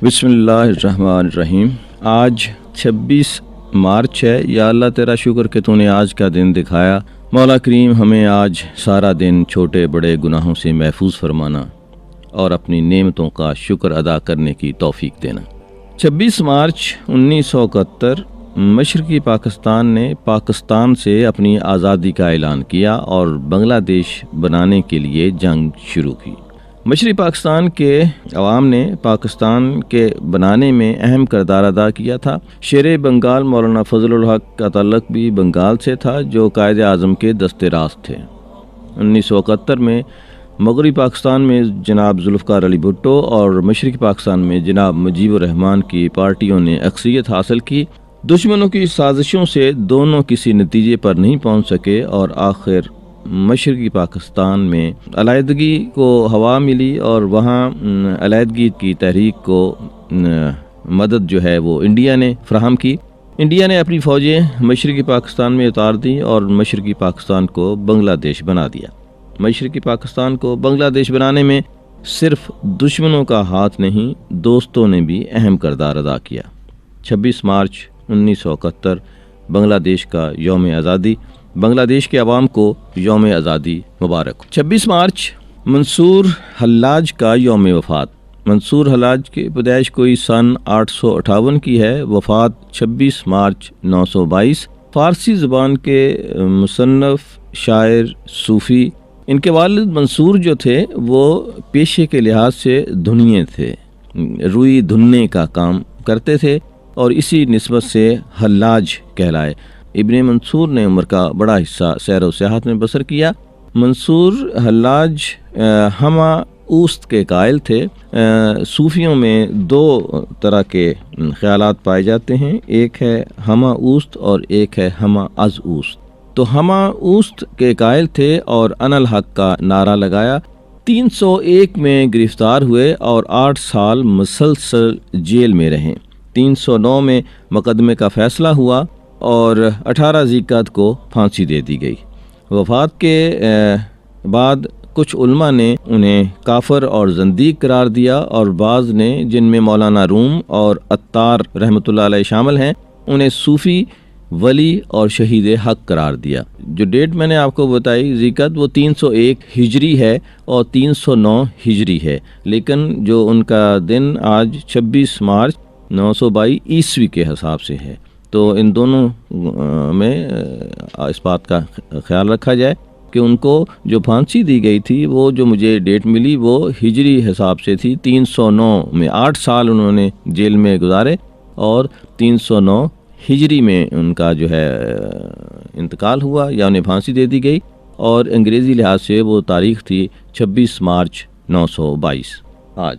بسم اللہ الرحمن الرحیم۔ آج 26 مارچ ہے۔ یا اللہ تیرا شکر کہ تو نے آج کا دن دکھایا۔ مولا کریم ہمیں آج سارا دن چھوٹے بڑے گناہوں سے محفوظ فرمانا اور اپنی نعمتوں کا شکر ادا کرنے کی توفیق دینا۔ 26 مارچ 1971 مشرقی پاکستان نے پاکستان سے اپنی آزادی کا اعلان کیا اور بنگلہ دیش بنانے کے لیے جنگ شروع کی۔ مشرقی پاکستان کے عوام نے پاکستان کے بنانے میں اہم کردار ادا کیا تھا۔ شیر بنگال مولانا فضل الحق کا تعلق بھی بنگال سے تھا، جو قائد اعظم کے دست راست تھے۔ 1971 میں مغربی پاکستان میں جناب ذوالفقار علی بھٹو اور مشرقی پاکستان میں جناب مجیب الرحمان کی پارٹیوں نے اکثریت حاصل کی۔ دشمنوں کی سازشوں سے دونوں کسی نتیجے پر نہیں پہنچ سکے اور آخر مشرقی پاکستان میں علیحدگی کو ہوا ملی اور وہاں علیحدگی کی تحریک کو مدد جو ہے وہ انڈیا نے فراہم کی۔ انڈیا نے اپنی فوجیں مشرقی پاکستان میں اتار دیں اور مشرقی پاکستان کو بنگلہ دیش بنا دیا۔ مشرقی پاکستان کو بنگلہ دیش بنانے میں صرف دشمنوں کا ہاتھ نہیں، دوستوں نے بھی اہم کردار ادا کیا۔ 26 مارچ 1971 بنگلہ دیش کا یوم آزادی۔ بنگلہ دیش کے عوام کو یوم آزادی مبارک۔ 26 مارچ منصور حلاج کا یوم وفات۔ منصور حلاج کی پیدائش کوئی سن 858 کی ہے، وفات 26 مارچ 922۔ فارسی زبان کے مصنف، شاعر، صوفی۔ ان کے والد منصور جو تھے وہ پیشے کے لحاظ سے دھنیے تھے، روئی دھننے کا کام کرتے تھے اور اسی نسبت سے حلاج کہلائے۔ ابن منصور نے عمر کا بڑا حصہ سیر و سیاحت میں بسر کیا۔ منصور حلاج ہمہ اوست کے قائل تھے۔ صوفیوں میں دو طرح کے خیالات پائے جاتے ہیں، ایک ہے ہمہ اوست اور ایک ہے ہمہ از اوست۔ تو ہمہ اوست کے قائل تھے اور انا الحق کا نعرہ لگایا۔ 301 میں گرفتار ہوئے اور 8 سال مسلسل جیل میں رہے۔ 309 میں مقدمے کا فیصلہ ہوا اور 18 ذیقعد کو پھانسی دے دی گئی۔ وفات کے بعد کچھ علماء نے انہیں کافر اور زندیق قرار دیا اور بعض نے، جن میں مولانا روم اور عطار رحمۃ اللہ علیہ شامل ہیں، انہیں صوفی، ولی اور شہید حق قرار دیا۔ جو ڈیٹ میں نے آپ کو بتائی ذیقعد، وہ 301 ہجری ہے اور 309 ہجری ہے، لیکن جو ان کا دن آج 26 مارچ 922 عیسوی کے حساب سے ہے۔ تو ان دونوں میں اس بات کا خیال رکھا جائے کہ ان کو جو پھانسی دی گئی تھی، وہ جو مجھے ڈیٹ ملی وہ ہجری حساب سے تھی۔ 309 میں 8 سال انہوں نے جیل میں گزارے اور 309 ہجری میں ان کا جو ہے انتقال ہوا یا انہیں پھانسی دے دی گئی، اور انگریزی لحاظ سے وہ تاریخ تھی 26 مارچ 922 آج۔